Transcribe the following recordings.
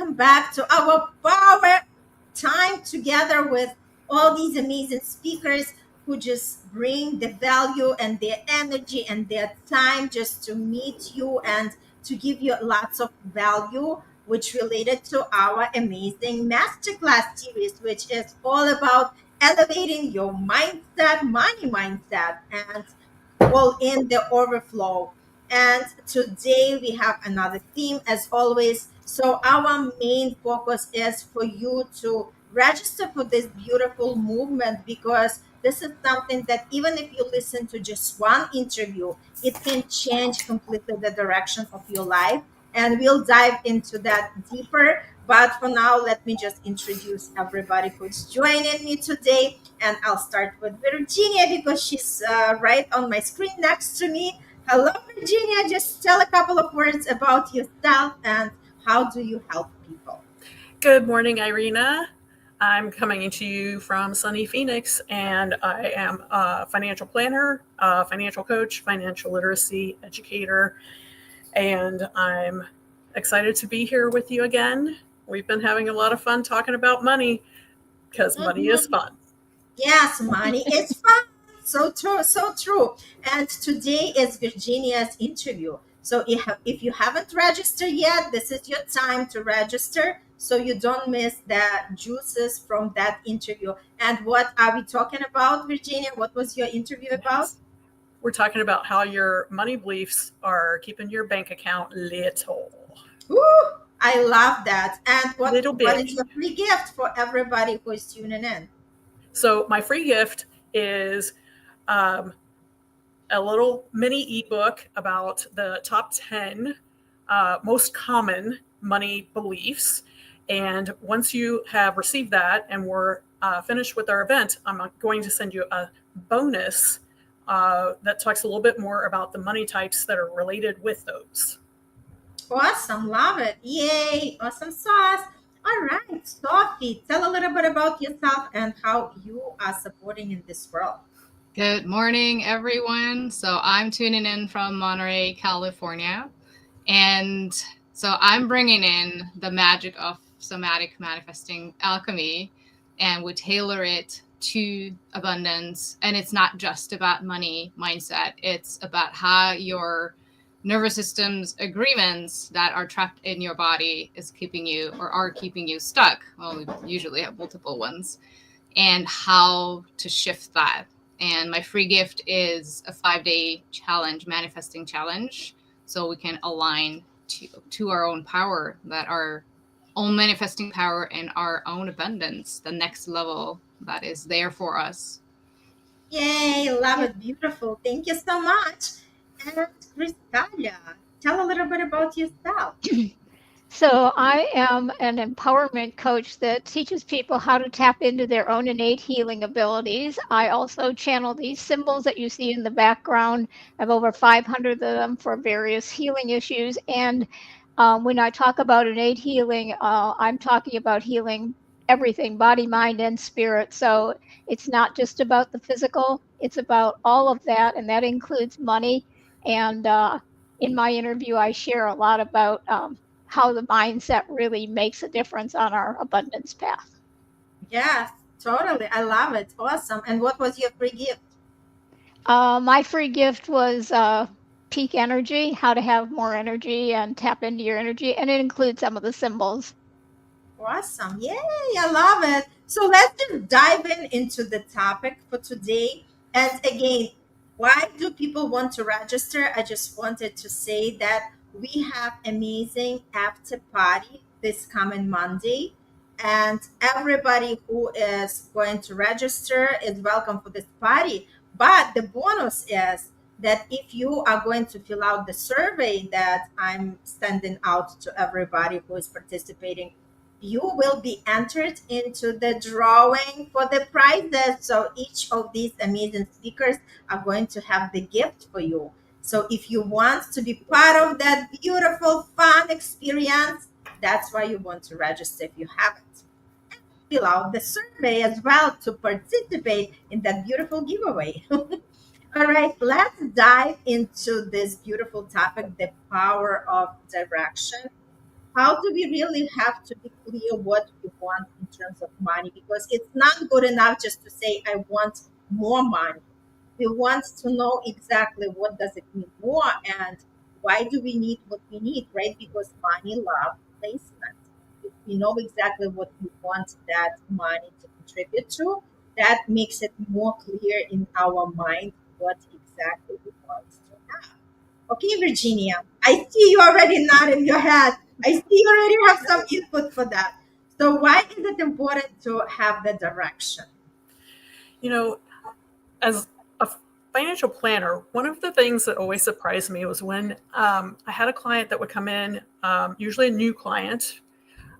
welcome back to our power time together with all these amazing speakers who just bring the value and their energy and their time just to meet you and to give you lots of value, which related to our amazing masterclass series, which is all about elevating your mindset, money mindset, and all in the overflow. And today we have another theme as always. So our main focus is for you to register for this beautiful movement because this is something that even if you listen to just one interview, it can change completely the direction of your life. And we'll dive into that deeper. But for now, let me just introduce everybody who's joining me today. And I'll start with Virginia because she's right on my screen next to me. Hello, Virginia. Just tell a couple of words about yourself and how do you help people? Good morning, Irina. I'm coming to you from sunny Phoenix, and I am a financial planner, a financial coach, financial literacy educator, and I'm excited to be here with you again. We've been having a lot of fun talking about money because money is fun. Yes, money is fun. So true, so true. And today is Virginia's interview. So if you haven't registered yet, this is your time to register so you don't miss the juices from that interview. And what are we talking about, Virginia? What was your interview about? We're talking about how your money beliefs are keeping your bank account little. Ooh, I love that. And what Little bit. is your free gift for everybody who is tuning in? So my free gift is a little mini ebook about the top 10 most common money beliefs. And once you have received that and we're finished with our event, I'm going to send you a bonus that talks a little bit more about the money types that are related with those. Awesome, love it. Yay, awesome sauce. All right, Zsofi, tell a little bit about yourself and how you are supporting in this world. Good morning, everyone. So I'm tuning in from Monterey, California. And so I'm bringing in the magic of somatic manifesting alchemy, and we tailor it to abundance. And it's not just about money mindset. It's about how your nervous system's agreements that are trapped in your body is keeping you or are keeping you stuck. Well, we usually have multiple ones, and how to shift that. And my free gift is a 5-day challenge, manifesting challenge, so we can align to our own power, that our own manifesting power and our own abundance, the next level that is there for us. Yay, love it. Beautiful. Thank you so much. And Krystalya, tell a little bit about yourself. So I am an empowerment coach that teaches people how to tap into their own innate healing abilities. I also channel these symbols that you see in the background. I have over 500 of them for various healing issues. And when I talk about innate healing, I'm talking about healing everything, body, mind, and spirit. So it's not just about the physical, it's about all of that. And that includes money. And in my interview, I share a lot about how the mindset really makes a difference on our abundance path. Yes, totally. I love it. Awesome. And what was your free gift? My free gift was peak energy, how to have more energy and tap into your energy. And it includes some of the symbols. Awesome. Yay, I love it. So let's just dive into the topic for today. And again, why do people want to register? I just wanted to say that we have amazing after party this coming Monday. And everybody who is going to register is welcome for this party. But the bonus is that if you are going to fill out the survey that I'm sending out to everybody who is participating, you will be entered into the drawing for the prizes. So each of these amazing speakers are going to have the gift for you. So if you want to be part of that beautiful, fun experience, that's why you want to register if you haven't. And fill out the survey as well to participate in that beautiful giveaway. All right, let's dive into this beautiful topic, the power of direction. how do we really have to be clear what we want in terms of money? Because it's not good enough just to say, I want more money. We want to know exactly what does it mean more, and why do we need what we need, right? Because money love placement. If we know exactly what we want that money to contribute to, that makes it more clear in our mind what exactly we want to have. Okay, Virginia, I see you already nodding your head. I see you already have some input for that. So why is it important to have the direction? You know, as a financial planner, one of the things that always surprised me was when I had a client that would come in, usually a new client,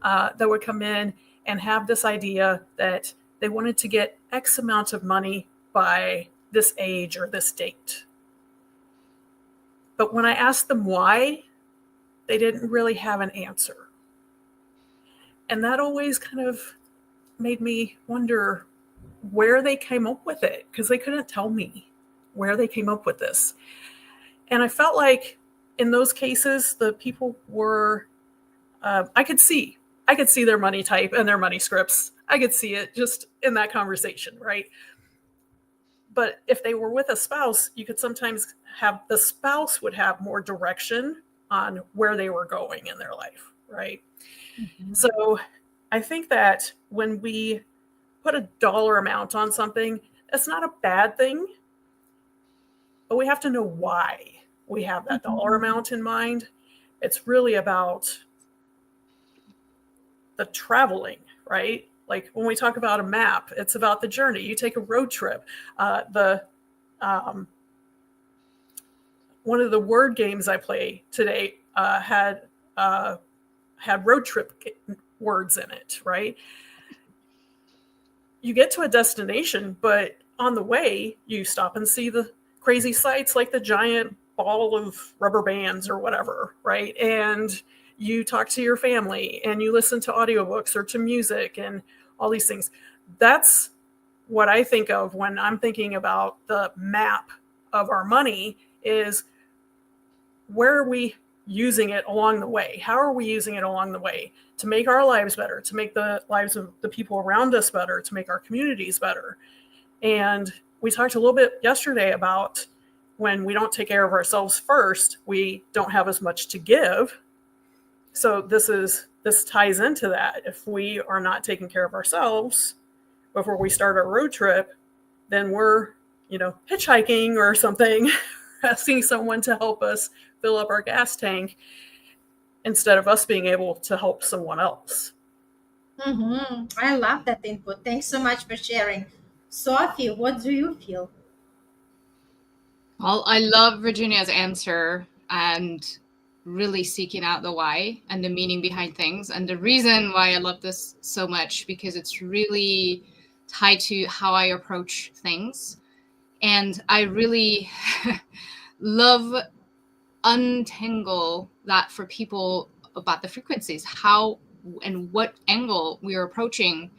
that would come in and have this idea that they wanted to get X amount of money by this age or this date. But when I asked them why, they didn't really have an answer. And that always kind of made me wonder where they came up with it, because they couldn't tell me where they came up with this. And I felt like in those cases, the people were, I could see their money type and their money scripts. I could see it just in that conversation, right? But if they were with a spouse, you could sometimes have the spouse would have more direction on where they were going in their life, right? Mm-hmm. So I think that when we put a dollar amount on something, that's not a bad thing, but we have to know why we have that dollar amount in mind. It's really about the traveling, right? Like when we talk about a map, it's about the journey. You take a road trip. One of the word games I play today had road trip words in it, right? You get to a destination, but on the way, you stop and see the crazy sights like the giant ball of rubber bands or whatever, right? And you talk to your family and you listen to audiobooks or to music and all these things. That's what I think of when I'm thinking about the map of our money, is where are we using it along the way? How are we using it along the way to make our lives better, to make the lives of the people around us better, to make our communities better? And we talked a little bit yesterday about when we don't take care of ourselves first, we don't have as much to give. So this ties into that. If we are not taking care of ourselves before we start our road trip, then we're, hitchhiking or something, asking someone to help us fill up our gas tank instead of us being able to help someone else. Mm-hmm. I love that input. Thanks so much for sharing. Zsofi, what do you feel? Well, I love Virginia's answer and really seeking out the why and the meaning behind things. And the reason why I love this so much, because it's really tied to how I approach things. And I really love untangle that for people about the frequencies, how and what angle we are approaching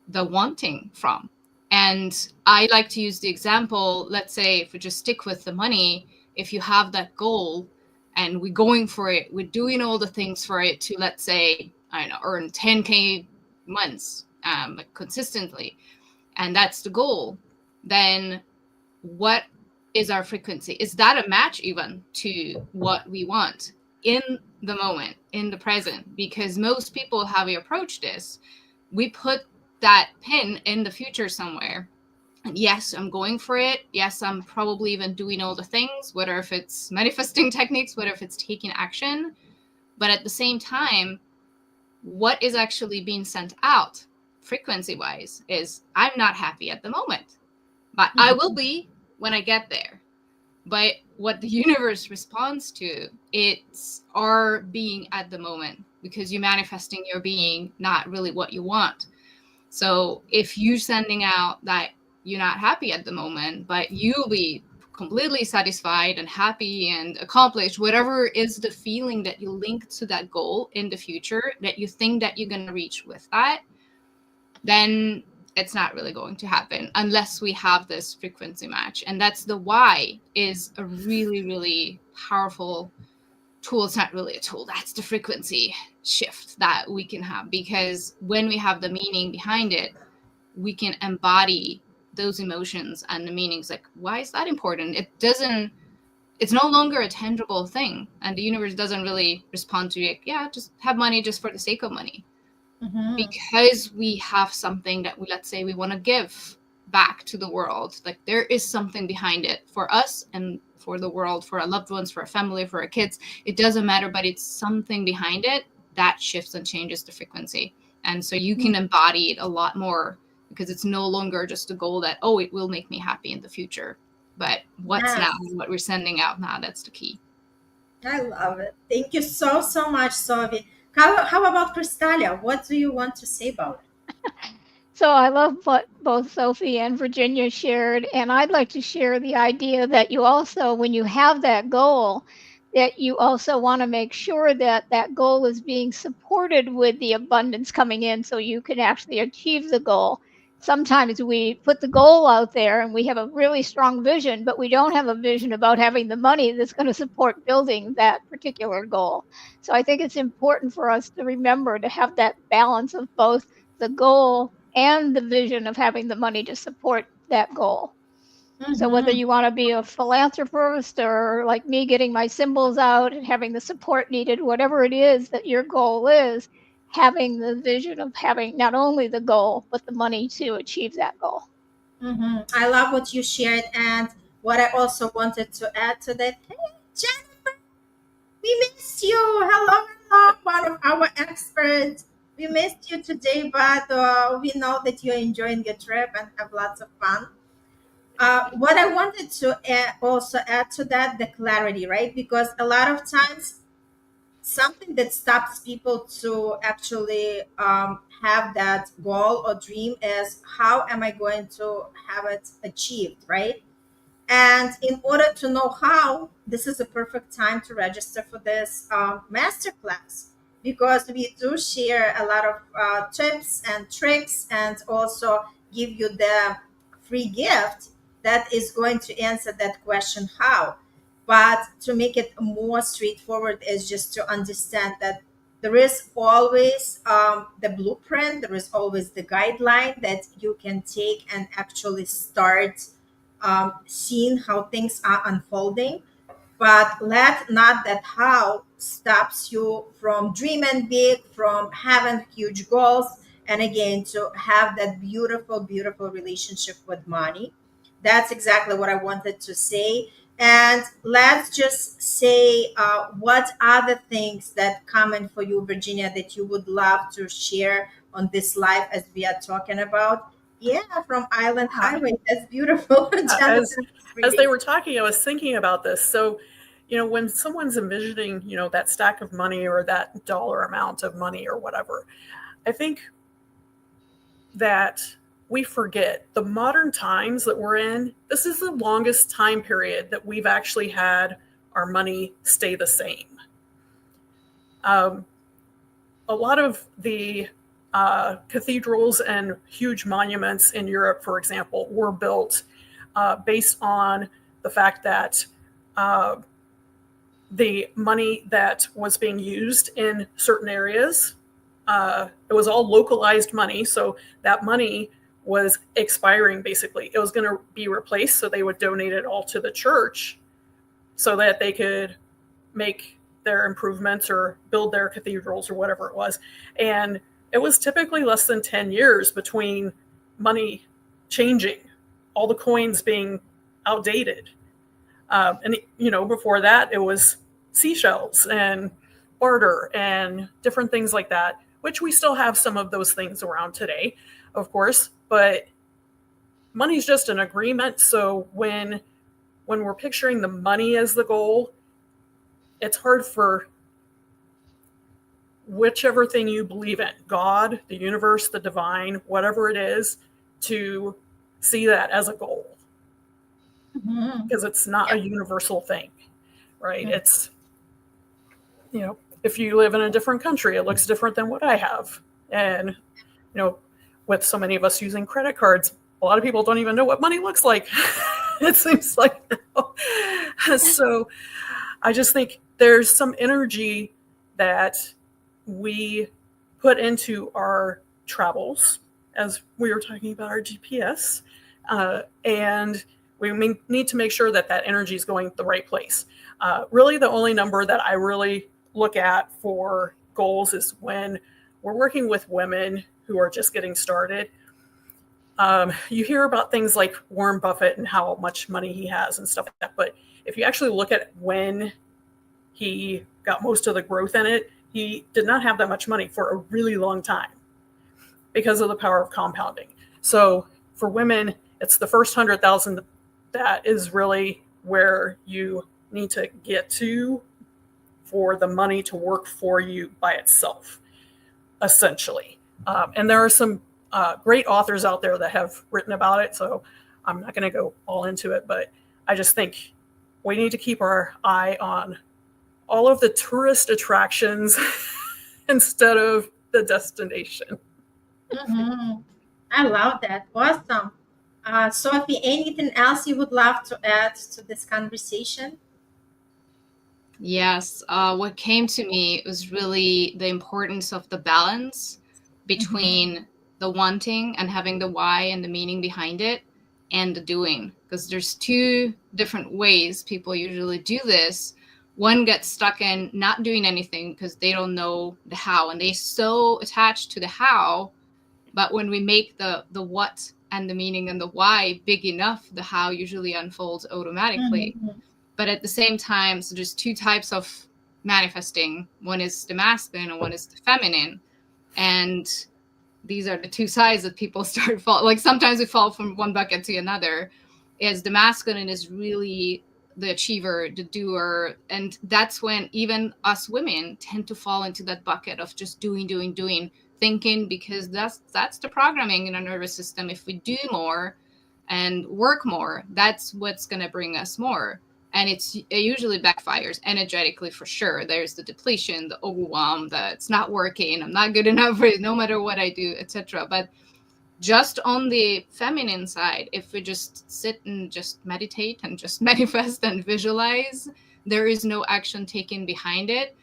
the wanting from. And I like to use the example, let's say if we just stick with the money, if you have that goal and we're going for it, we're doing all the things for it to, let's say, I don't know, earn 10K months consistently, and that's the goal, then what is our frequency? Is that a match even to what we want in the moment, in the present? Because most people, how we approach this, we put that pin in the future somewhere. And yes, I'm going for it. Yes, I'm probably even doing all the things, whether if it's manifesting techniques, whether if it's taking action. But at the same time, what is actually being sent out frequency-wise is I'm not happy at the moment, but I will be when I get there. But what the universe responds to, it's our being at the moment, because you're manifesting your being, not really what you want. So if you're sending out that you're not happy at the moment, but you'll be completely satisfied and happy and accomplished, whatever is the feeling that you link to that goal in the future, that you think that you're going to reach with that, then it's not really going to happen unless we have this frequency match. And that's the why is a really, really powerful tool is not really a tool. That's the frequency shift that we can have, because when we have the meaning behind it, we can embody those emotions and the meanings. Like, why is that important? It's no longer a tangible thing, and the universe doesn't really respond to it. Yeah, just have money just for the sake of money. Mm-hmm. Because we have something that let's say we want to give back to the world. Like, there is something behind it for us and for the world, for our loved ones, for our family, for our kids. It doesn't matter, but it's something behind it that shifts and changes the frequency. And so you can embody it a lot more, because it's no longer just a goal that, oh, it will make me happy in the future. But what's now, what we're sending out now, that's the key. I love it. Thank you so much, Zsofi. How about Krystalya? What do you want to say about it? So I love what both Zsofi and Virginia shared, and I'd like to share the idea that you also, when you have that goal, that you also want to make sure that that goal is being supported with the abundance coming in so you can actually achieve the goal. Sometimes we put the goal out there and we have a really strong vision, but we don't have a vision about having the money that's going to support building that particular goal. So I think it's important for us to remember to have that balance of both the goal and the vision of having the money to support that goal. Mm-hmm. So whether you want to be a philanthropist or like me, getting my symbols out and having the support needed, whatever it is that your goal is, having the vision of having not only the goal, but the money to achieve that goal. Mm-hmm. I love what you shared. And what I also wanted to add to that, hey, Jennifer, we missed you. Hello, one of our experts. We missed you today, but we know that you're enjoying your trip and have lots of fun. What I wanted to also add to that, the clarity, right? Because a lot of times, something that stops people to actually have that goal or dream is, how am I going to have it achieved, right? And in order to know how, this is a perfect time to register for this masterclass, because we do share a lot of tips and tricks, and also give you the free gift that is going to answer that question, how. But to make it more straightforward is just to understand that there is always the blueprint, there is always the guideline that you can take and actually start seeing how things are unfolding. But let not that how stops you from dreaming big, from having huge goals, and again, to have that beautiful, beautiful relationship with money. That's exactly what I wanted to say. And let's just say, what are the things that come in for you, Virginia, that you would love to share on this live as we are talking about? Yeah, from Island Highway. That's beautiful. As they were talking, I was thinking about this. So, when someone's envisioning, that stack of money or that dollar amount of money or whatever, I think that we forget the modern times that we're in. This is the longest time period that we've actually had our money stay the same. A lot of the cathedrals and huge monuments in Europe, for example, were built based on the fact that the money that was being used in certain areas, it was all localized money. So that money was expiring, basically. It was going to be replaced, so they would donate it all to the church so that they could make their improvements or build their cathedrals or whatever it was. And it was typically less than 10 years between money changing, all the coins being outdated. And before that, it was seashells and barter and different things like that, which we still have some of those things around today, of course. But money's just an agreement. So when we're picturing the money as the goal, it's hard for whichever thing you believe in, God, the universe, the divine, whatever it is, to see that as a goal. Because it's not a universal thing, right? Mm-hmm. It's, if you live in a different country, it looks different than what I have. And, with so many of us using credit cards, a lot of people don't even know what money looks like. It seems like. So I just think there's some energy that we put into our travels, as we were talking about our GPS, and we need to make sure that that energy is going the right place. Really, the only number that I really look at for goals is when we're working with women who are just getting started. You hear about things like Warren Buffett and how much money he has and stuff like that, but if you actually look at when he got most of the growth in it, he did not have that much money for a really long time because of the power of compounding. So for women, it's the first 100,000 that is really where you need to get to for the money to work for you by itself, essentially. And there are some great authors out there that have written about it, so I'm not going to go all into it, but I just think we need to keep our eye on all of the tourist attractions instead of the destination. Mm-hmm. I love that. Awesome. Zsofi, anything else you would love to add to this conversation? Yes, what came to me was really the importance of the balance between the wanting and having the why and the meaning behind it and the doing. Because there's two different ways people usually do this. One gets stuck in not doing anything because they don't know the how, and they're so attached to the how. But when we make the what and the meaning and the why big enough, the how usually unfolds automatically. Mm-hmm. But at the same time, so there's two types of manifesting. One is the masculine and one is the feminine. And these are the two sides that people start fall. Like sometimes we fall from one bucket to another. Is the masculine is really the achiever, the doer. And that's when even us women tend to fall into that bucket of just doing, thinking, because that's the programming in our nervous system. If we do more and work more, that's what's going to bring us more. And it usually backfires energetically for sure. There's the depletion, the overwhelm, that it's not working, I'm not good enough for it, no matter what I do, etc. But just on the feminine side, if we just sit and just meditate and just manifest and visualize, there is no action taken behind it,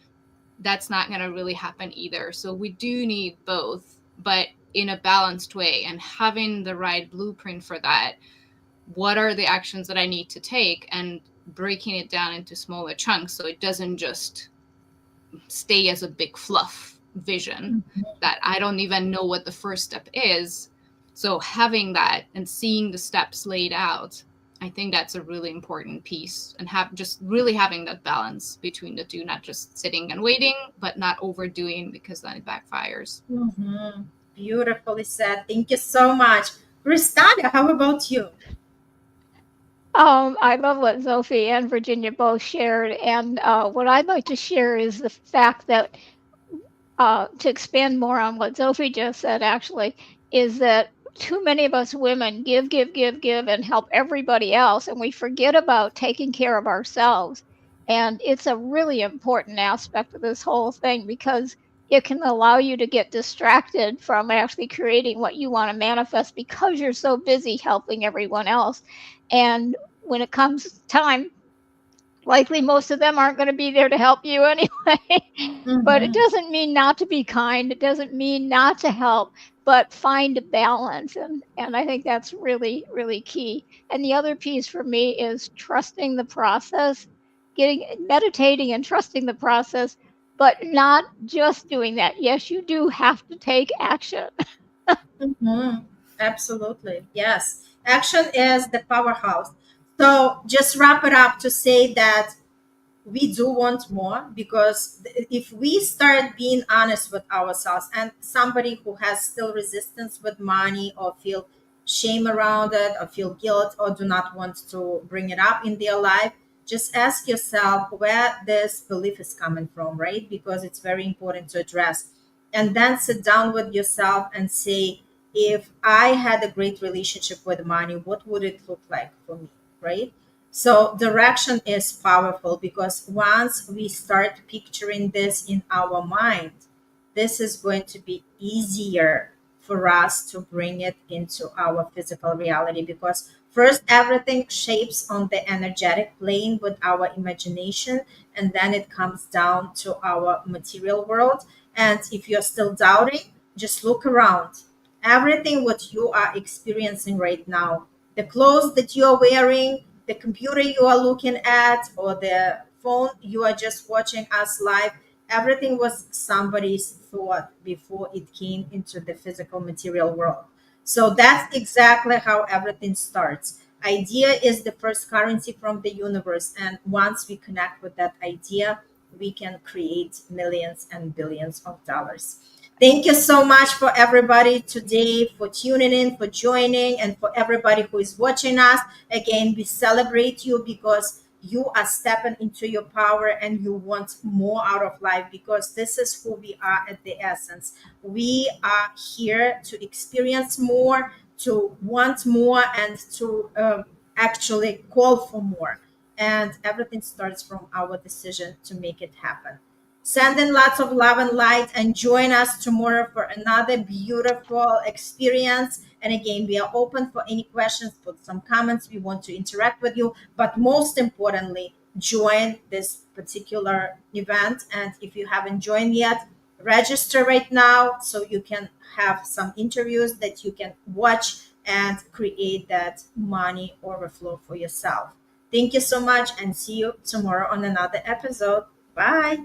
that's not going to really happen either. So we do need both, but in a balanced way, and having the right blueprint for that. What are the actions that I need to take, and breaking it down into smaller chunks so it doesn't just stay as a big fluff vision that I don't even know what the first step is. So having that and seeing the steps laid out, I think that's a really important piece, and just really having that balance between the two, not just sitting and waiting, but not overdoing, because then it backfires. Mm-hmm. Beautifully said. Thank you so much. Krystalya, how about you? I love what Zsofi and Virginia both shared, and what I'd like to share is the fact that, to expand more on what Zsofi just said, actually, is that too many of us women give, and help everybody else, and we forget about taking care of ourselves. And it's a really important aspect of this whole thing, because it can allow you to get distracted from actually creating what you want to manifest, because you're so busy helping everyone else. And when it comes time, likely most of them aren't going to be there to help you anyway. But it doesn't mean not to be kind. It doesn't mean not to help, but find a balance. And I think that's really, really key. And the other piece for me is trusting the process, meditating and trusting the process, but not just doing that. Yes, you do have to take action. Absolutely. Yes. Action is the powerhouse. So just wrap it up to say that we do want more, because if we start being honest with ourselves, and somebody who has still resistance with money, or feel shame around it, or feel guilt, or do not want to bring it up in their life, just ask yourself where this belief is coming from, right? Because it's very important to address. And then sit down with yourself and say, if I had a great relationship with money, what would it look like for me, right? So direction is powerful, because once we start picturing this in our mind, this is going to be easier for us to bring it into our physical reality, because First, everything shapes on the energetic plane with our imagination, and then it comes down to our material world. And if you're still doubting, just look around. Everything what you are experiencing right now, the clothes that you are wearing, the computer you are looking at, or the phone you are just watching us live, everything was somebody's thought before it came into the physical material world. So that's exactly how everything starts. Idea is the first currency from the universe, and once we connect with that idea, we can create millions and billions of dollars. Thank you so much for everybody today for tuning in, for joining, and for everybody who is watching us. Again, we celebrate you because you are stepping into your power and you want more out of life, because this is who we are at the essence. We are here to experience more, to want more, and to actually call for more. And everything starts from our decision to make it happen. Send in lots of love and light and join us tomorrow for another beautiful experience. And again, we are open for any questions, put some comments. We want to interact with you. But most importantly, join this particular event. And if you haven't joined yet, register right now so you can have some interviews that you can watch and create that money overflow for yourself. Thank you so much and see you tomorrow on another episode. Bye.